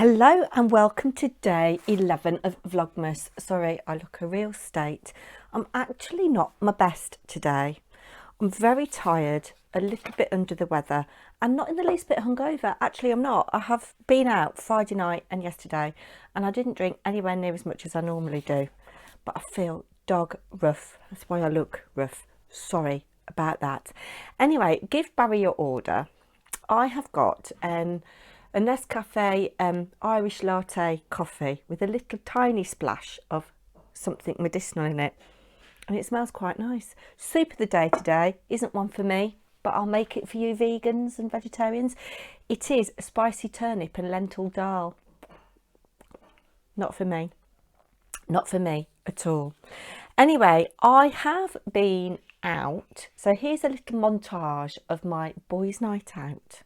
Hello and welcome to day 11 of Vlogmas. Sorry, I look a real state. I'm actually not my best today. I'm very tired, a little bit under the weather and not in the least bit hungover. Actually, I'm not. I have been out Friday night and yesterday and I didn't drink anywhere near as much as I normally do. But I feel dog rough. That's why I look rough. Sorry about that. Anyway, give Barry your order. I have got a Nescafe Irish latte coffee with a little tiny splash of something medicinal in it, and it smells quite nice. Soup of the day today isn't one for me, but I'll make it for you vegans and vegetarians. It is a spicy turnip and lentil dal. Not for me. Not for me at all. Anyway, I have been out, so here's a little montage of my boys' night out.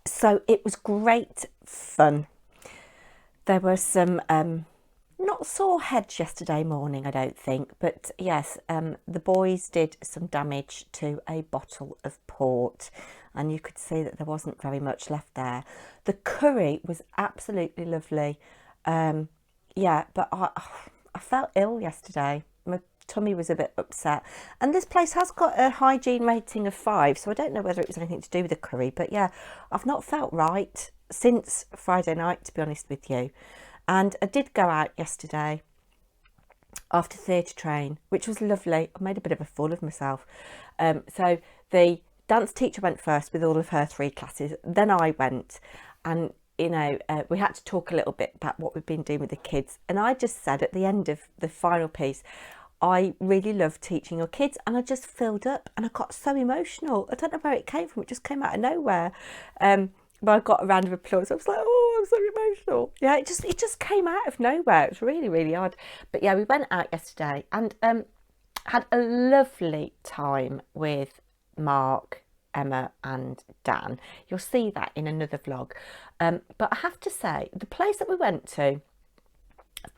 So it was great fun. There were some not sore heads yesterday morning, I don't think, but yes, the boys did some damage to a bottle of port and you could see that there wasn't very much left there. The curry was absolutely lovely. Yeah, but I felt ill yesterday. My tummy was a bit upset, and this place has got a hygiene rating of 5, so I don't know whether it was anything to do with the curry, but yeah, I've not felt right since Friday night, to be honest with you. And I did go out yesterday after theatre train, which was lovely. I made a bit of a fool of myself. So the dance teacher went first with all of her 3 classes, then I went, and you know, we had to talk a little bit about what we've been doing with the kids, and I just said at the end of the final piece, I really love teaching your kids, and I just filled up and I got so emotional. I don't know where it came from, it just came out of nowhere. But I got a round of applause. I was like, oh, I'm so emotional. Yeah, it just came out of nowhere. It was really, really odd. But yeah, we went out yesterday and had a lovely time with Mark, Emma and Dan. You'll see that in another vlog. But I have to say, the place that we went to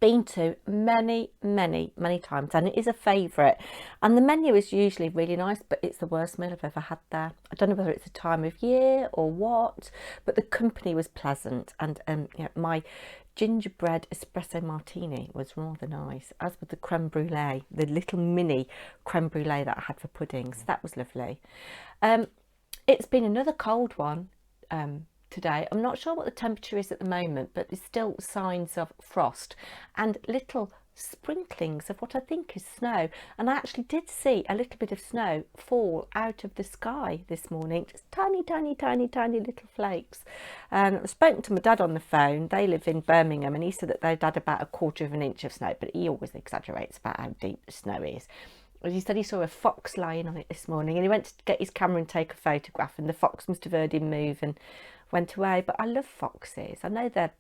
been to many times, and it is a favourite, and the menu is usually really nice, but it's the worst meal I've ever had there. I don't know whether it's the time of year or what, but the company was pleasant, and you know, my gingerbread espresso martini was rather nice, as with the creme brulee, the little mini creme brulee that I had for pudding, so that was lovely. It's been another cold one today. I'm not sure what the temperature is at the moment, but there's still signs of frost and little sprinklings of what I think is snow, and I actually did see a little bit of snow fall out of the sky this morning, just tiny little flakes. I've spoken to my dad on the phone. They live in Birmingham, and he said that they'd had about 1/4 of an inch of snow, but he always exaggerates about how deep the snow is. He said he saw a fox lying on it this morning, and he went to get his camera and take a photograph, and the fox must have heard him move and went away. But I love foxes. I know they're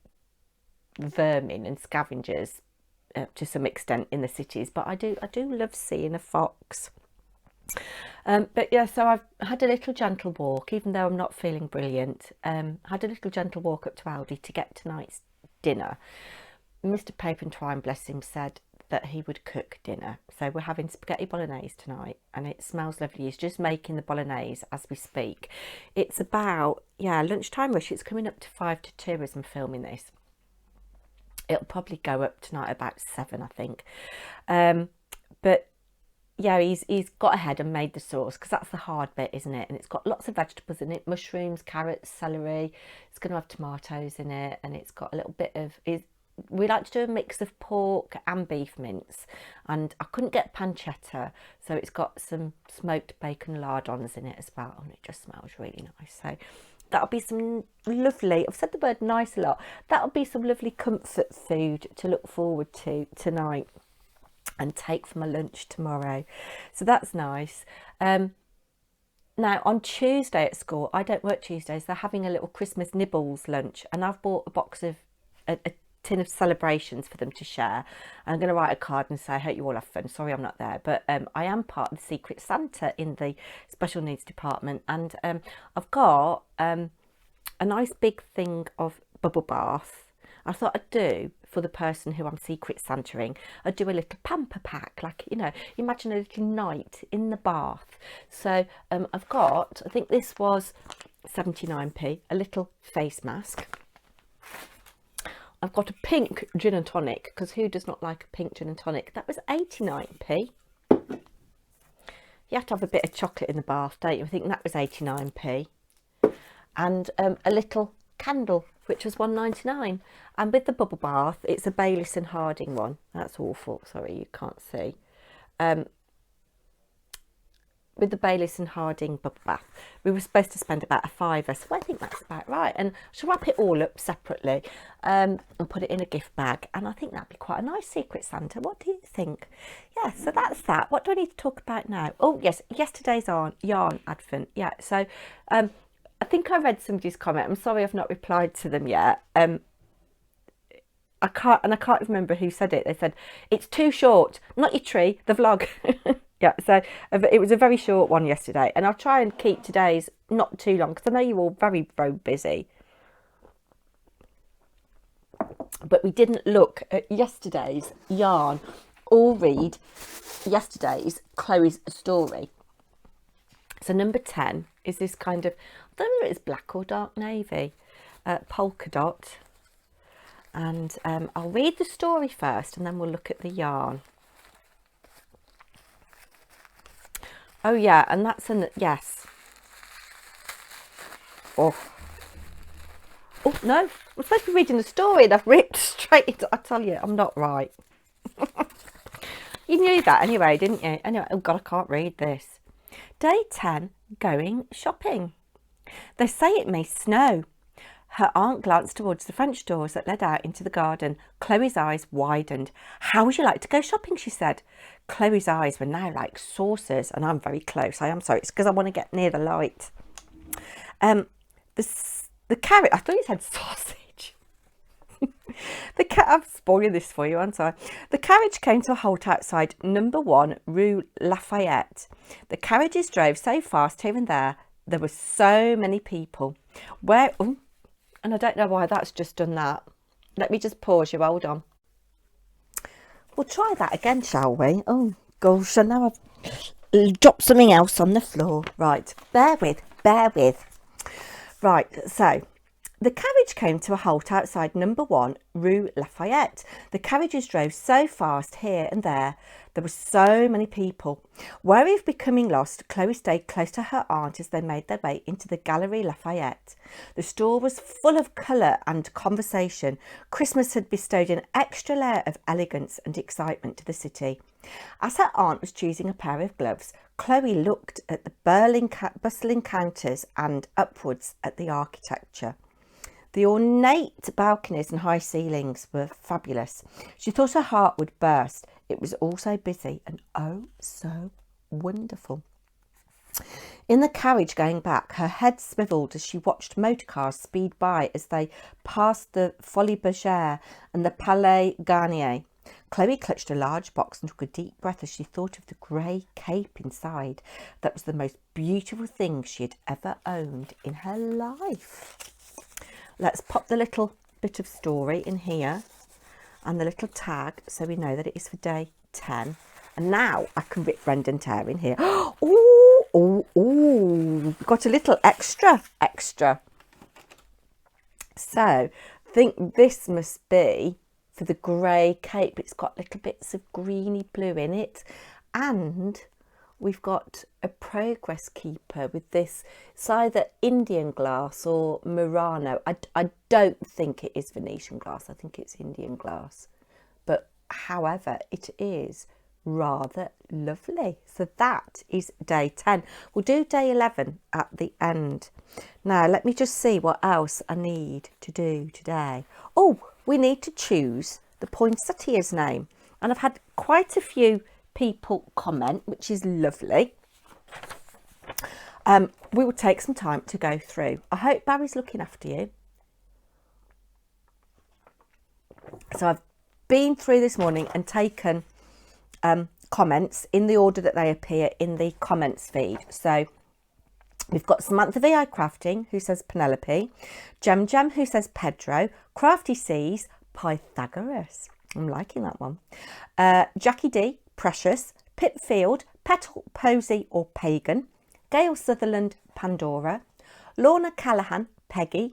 vermin and scavengers to some extent in the cities, but I do love seeing a fox. But yeah, so I've had a little gentle walk, even though I'm not feeling brilliant. Had a little gentle walk up to Aldi to get tonight's dinner. Mr. Paper&Twine, bless him, said that he would cook dinner, so we're having spaghetti bolognese tonight, and it smells lovely. He's just making the bolognese as we speak. It's about, yeah, lunchtime-ish. It's coming up to 1 to 2 as I'm filming this. It'll probably go up tonight about 7, I think. But yeah, he's got ahead and made the sauce, because that's the hard bit, isn't it? And it's got lots of vegetables in it: mushrooms, carrots, celery. It's going to have tomatoes in it, and it's got a little bit of, we like to do a mix of pork and beef mince, and I couldn't get pancetta, so it's got some smoked bacon lardons in it as well, and it just smells really nice. So that'll be some lovely, I've said the word nice a lot, that'll be some lovely comfort food to look forward to tonight and take for my lunch tomorrow. So that's nice. Now on Tuesday at school, I don't work Tuesdays, they're having a little Christmas nibbles lunch, and I've bought a box of a tin of celebrations for them to share. I'm going to write a card and say, I hope you all have fun. Sorry I'm not there, but I am part of the Secret Santa in the special needs department, and I've got a nice big thing of bubble bath. I thought I'd do for the person who I'm Secret Santaing, I'd do a little pamper pack, like, you know, imagine a little night in the bath. So I've got, I think this was 79p, a little face mask. I've got a pink gin and tonic, because who does not like a pink gin and tonic? That was 89p. You have to have a bit of chocolate in the bath, don't you? I think that was 89p. And a little candle, which was 1.99. And with the bubble bath, it's a Bayliss and Harding one. That's awful. Sorry, you can't see. With the Bayliss and Harding bubble bath, we were supposed to spend about £5, so I think that's about right. And I shall wrap it all up separately and put it in a gift bag, and I think that'd be quite a nice Secret Santa. What do you think? Yeah, so that's that. What do I need to talk about now? Oh yes, yesterday's yarn advent. Yeah, so I think I read somebody's comment. I'm sorry I've not replied to them yet. I can't remember who said it. They said it's too short. Not your tree, the vlog. Yeah, so it was a very short one yesterday, and I'll try and keep today's not too long, because I know you're all very busy. But we didn't look at yesterday's yarn or read yesterday's Chloe's story. So number 10 is this kind of, I don't know if it's black or dark navy, polka dot. And I'll read the story first, and then we'll look at the yarn. Oh yeah, and that's yes. Oh no, I'm supposed to be reading the story, and I've ripped straight into, I tell you, I'm not right. You knew that anyway, didn't you? Anyway, oh God, I can't read this. Day 10, going shopping. They say it may snow. Her aunt glanced towards the French doors that led out into the garden. Chloe's eyes widened. How would you like to go shopping, she said. Chloe's eyes were now like saucers, and I'm very close. I am sorry. It's because I want to get near the light. The carrot, I thought you said sausage. I'm spoiling this for you, aren't I? The carriage came to a halt outside number 1 Rue Lafayette. The carriages drove so fast here and there were so many people. And I don't know why that's just done that. Let me just pause you, hold on. We'll try that again, shall we? Oh gosh, and now I've dropped something else on the floor. Right, bear with. Right, so the carriage came to a halt outside number 1 Rue Lafayette. The carriages drove so fast here and there. There were so many people. Wary of becoming lost, Chloe stayed close to her aunt as they made their way into the Galerie Lafayette. The store was full of colour and conversation. Christmas had bestowed an extra layer of elegance and excitement to the city. As her aunt was choosing a pair of gloves, Chloe looked at the bustling counters and upwards at the architecture. The ornate balconies and high ceilings were fabulous. She thought her heart would burst. It was all so busy and oh so wonderful. In the carriage going back, her head svivelled as she watched motor cars speed by as they passed the Folies Bergère and the Palais Garnier. Chloe clutched a large box and took a deep breath as she thought of the grey cape inside. That was the most beautiful thing she had ever owned in her life. Let's pop the little bit of story in here and the little tag so we know that it is for day 10. And now I can rip Brendan tear in here. Oh, we've got a little extra. So I think this must be for the grey cape. It's got little bits of greeny blue in it, and we've got a progress keeper with this. It's either Indian glass or Murano. I don't think it is Venetian glass. I think it's Indian glass. But however, it is rather lovely. So that is day 10. We'll do day 11 at the end. Now, let me just see what else I need to do today. Oh, we need to choose the poinsettia's name. And I've had quite a few people comment, which is lovely. We will take some time to go through. I hope Barry's looking after you. So I've been through this morning and taken comments in the order that they appear in the comments feed. So we've got Samantha VI Crafting, who says Penelope, Jem who says Pedro, Crafty Seas, Pythagoras. I'm liking that one. Jackie D, Precious, Pitfield, Petal, Posy or Pagan, Gail Sutherland, Pandora, Lorna Callahan, Peggy,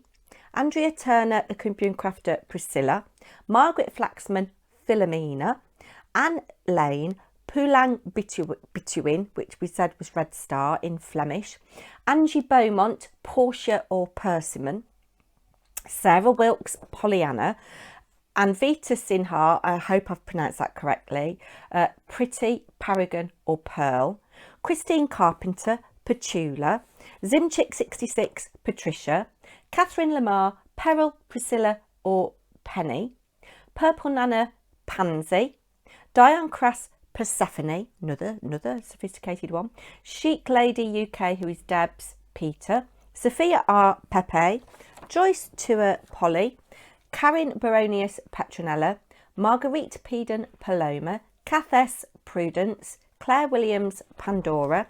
Andrea Turner, the Crimpian Crafter, Priscilla, Margaret Flaxman, Philomena, Anne Lane, Poulang Bituin, which we said was Red Star in Flemish, Angie Beaumont, Portia or Persimmon, Sarah Wilkes, Pollyanna, Anvita Sinha, I hope I've pronounced that correctly, Pretty, Paragon or Pearl, Christine Carpenter, Petula, Zimchick66, Patricia, Catherine Lamar, Peril, Priscilla or Penny, Purple Nana, Pansy, Diane Crass, Persephone, another sophisticated one, Chic Lady UK, who is Debs, Peter, Sophia R, Pepe, Joyce Tour, Polly, Karen Baronius, Petronella, Marguerite Peden, Paloma, Kath S, Prudence, Claire Williams, Pandora,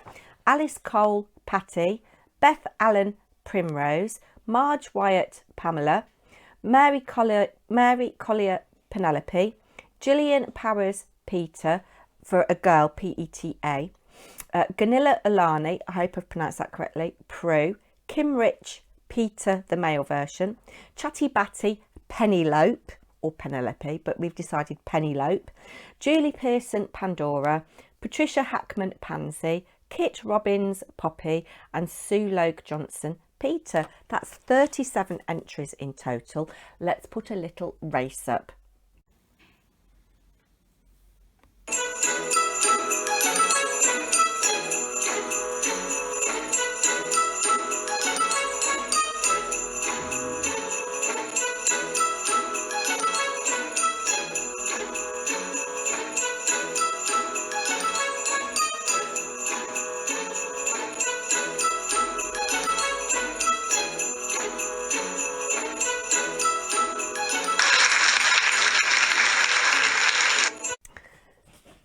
Alice Cole, Patty, Beth Allen, Primrose, Marge Wyatt, Pamela, Mary Collier, Penelope, Gillian Powers, Peter, for a girl, P-E-T-A, Ganilla Alani, I hope I've pronounced that correctly, Prue, Kim Rich, Peter, the male version, Chatty Batty, Penelope, or Penelope, but we've decided Penelope, Julie Pearson, Pandora, Patricia Hackman, Pansy, Kit Robbins, Poppy, and Sue Logue Johnson, Peter. That's 37 entries in total. Let's put a little race up.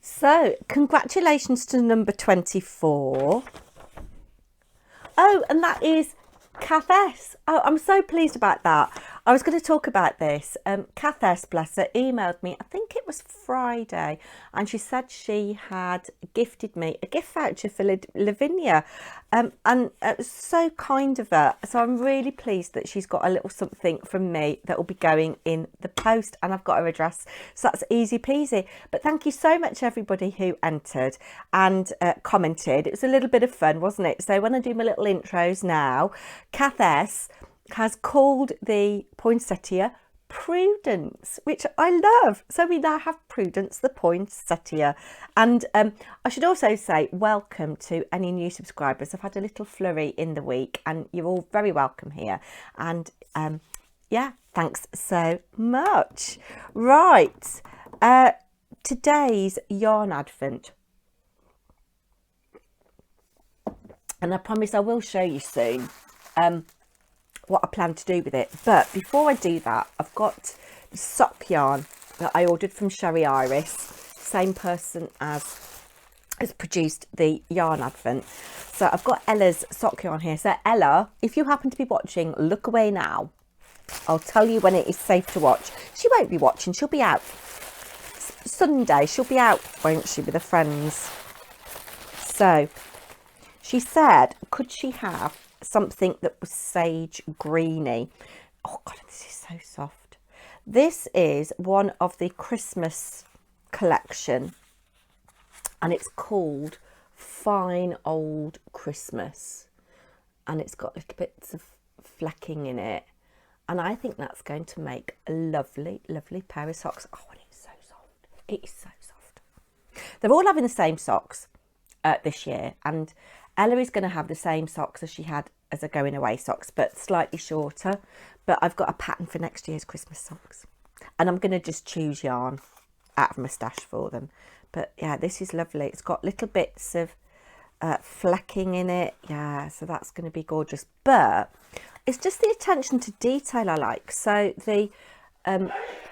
So, congratulations to number 24. Oh, and that is Kath S. Oh, I'm so pleased about that. I was going to talk about this. Kath S, bless her, emailed me, I think it was Friday, and she said she had gifted me a gift voucher for Lavinia. And it was so kind of her. So I'm really pleased that she's got a little something from me that will be going in the post, and I've got her address. So that's easy peasy. But thank you so much, everybody who entered and commented. It was a little bit of fun, wasn't it? So when I do my little intros now, Kath S has called the poinsettia Prudence, which I love. So we now have Prudence the poinsettia. And I should also say welcome to any new subscribers. I've had a little flurry in the week and you're all very welcome here. And yeah, thanks so much. Right, today's yarn advent. And I promise I will show you soon what I plan to do with it. But before I do that, I've got the sock yarn that I ordered from Sherry Iris, same person as has produced the yarn advent. So I've got Ella's sock yarn here. So Ella, if you happen to be watching, look away now. I'll tell you when it is safe to watch. She won't be watching, she'll be out. Sunday, she'll be out, won't she, with her friends. So she said, could she have something that was sage greeny? Oh God, this is so soft. This is one of the Christmas collection and it's called Fine Old Christmas, and it's got little bits of flecking in it, and I think that's going to make a lovely pair of socks. Oh, and it's so soft. It is so soft. They're all having the same socks this year, and Ella is going to have the same socks as she had as her going away socks, but slightly shorter. But I've got a pattern for next year's Christmas socks, and I'm going to just choose yarn out of my stash for them. But yeah, this is lovely. It's got little bits of flecking in it. Yeah, so that's going to be gorgeous. But it's just the attention to detail I like. So the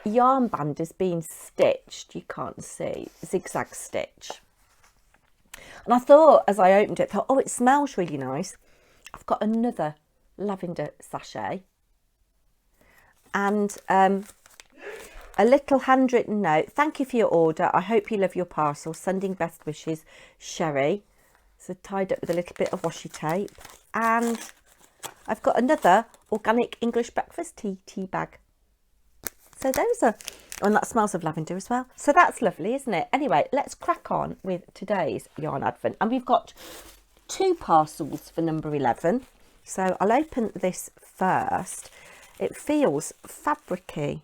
yarn band is being stitched. You can't see, zigzag stitch. And I thought, as I opened it, oh, it smells really nice. I've got another lavender sachet and a little handwritten note. Thank you for your order. I hope you love your parcel. Sending best wishes, Sherry. So tied up with a little bit of washi tape. And I've got another organic English breakfast tea bag. So those are, and that smells of lavender as well. So that's lovely, isn't it? Anyway, let's crack on with today's yarn advent. And we've got 2 parcels for number 11. So I'll open this first. It feels fabricy.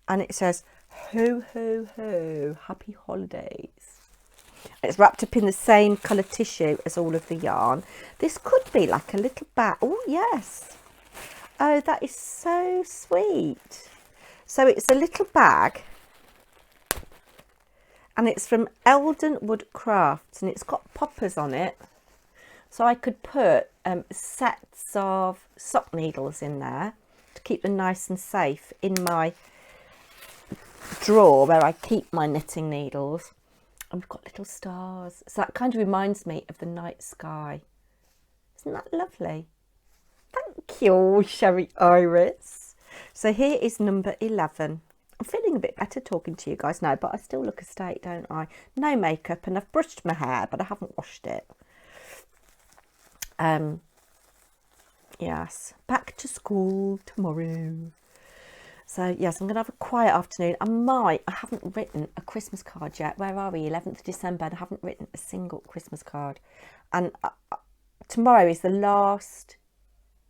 And it says, ho, ho, ho, happy holidays. It's wrapped up in the same colour tissue as all of the yarn. This could be like a little bag. Oh, yes. Oh, that is so sweet. So it's a little bag, and it's from Eldon Wood Crafts, and it's got poppers on it. So I could put sets of sock needles in there to keep them nice and safe in my drawer where I keep my knitting needles. And we've got little stars. So that kind of reminds me of the night sky. Isn't that lovely? Thank you, Sherry Iris. So here is number 11. I'm feeling a bit better talking to you guys now, but I still look a state, don't I? No makeup, and I've brushed my hair, but I haven't washed it. Yes, back to school tomorrow. So yes, I'm going to have a quiet afternoon. I haven't written a Christmas card yet. Where are we? 11th of December, and I haven't written a single Christmas card. And tomorrow is the last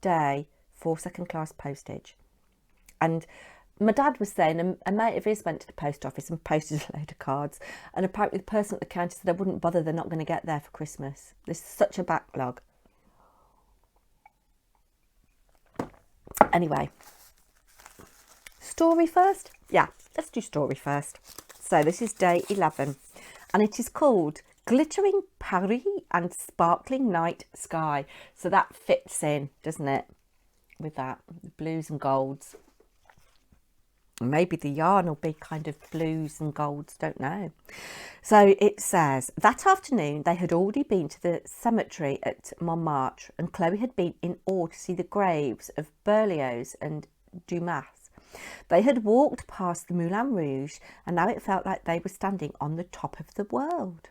day for second class postage. And my dad was saying a mate of his went to the post office and posted a load of cards, and apparently the person at the counter said I wouldn't bother, they're not going to get there for Christmas. There's such a backlog. Anyway, story first? Yeah, let's do story first. So this is day 11, and it is called Glittering Paris and Sparkling Night Sky. So that fits in, doesn't it, with that, the blues and golds. Maybe the yarn will be kind of blues and golds, don't know. So it says, that afternoon they had already been to the cemetery at Montmartre, and Chloe had been in awe to see the graves of Berlioz and Dumas. They had walked past the Moulin Rouge, and now it felt like they were standing on the top of the world.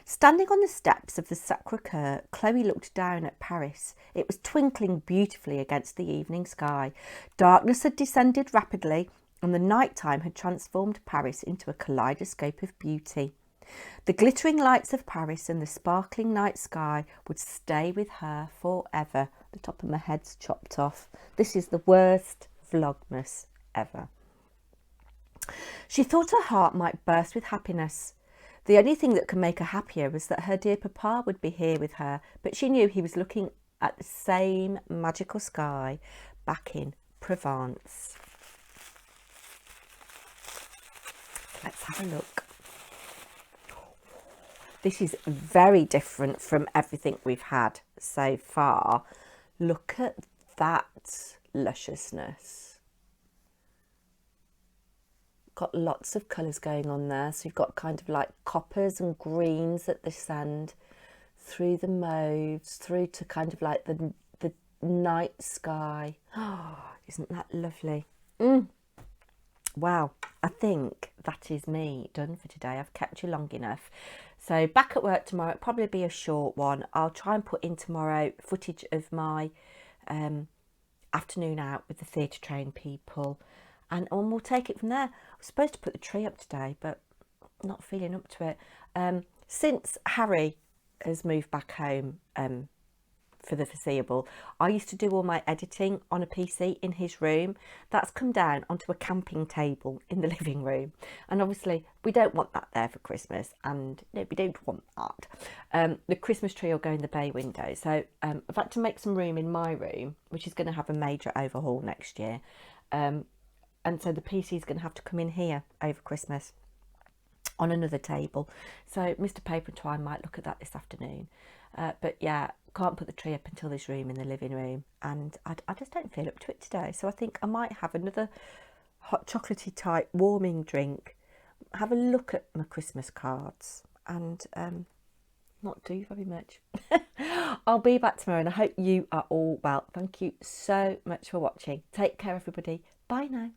Standing on the steps of the Sacré-Cœur, Chloe looked down at Paris. It was twinkling beautifully against the evening sky. Darkness had descended rapidly, and the night time had transformed Paris into a kaleidoscope of beauty. The glittering lights of Paris and the sparkling night sky would stay with her forever. The top of my head's chopped off. This is the worst Vlogmas ever. She thought her heart might burst with happiness. The only thing that could make her happier was that her dear papa would be here with her, but she knew he was looking at the same magical sky back in Provence. Let's have a look. This is very different from everything we've had so far. Look at that lusciousness. Got lots of colours going on there. So you've got kind of like coppers and greens at this end, through the mauves, through to kind of like the night sky. Oh, isn't that lovely? Wow, I think that is me done for today. I've kept you long enough. So back at work tomorrow, it'll probably be a short one. I'll try and put in tomorrow footage of my afternoon out with the theatre trained people. And we'll take it from there. I was supposed to put the tree up today, but not feeling up to it. Since Harry has moved back home for the foreseeable, I used to do all my editing on a PC in his room. That's come down onto a camping table in the living room. And obviously, we don't want that there for Christmas. And no, we don't want that. The Christmas tree will go in the bay window. So I've had to make some room in my room, which is going to have a major overhaul next year. And so the PC is going to have to come in here over Christmas on another table. So Mr. Paper&Twine might look at that this afternoon. But yeah, can't put the tree up until this room in the living room. And I just don't feel up to it today. So I think I might have another hot chocolatey type warming drink. Have a look at my Christmas cards and not do very much. I'll be back tomorrow and I hope you are all well. Thank you so much for watching. Take care, everybody. Bye now.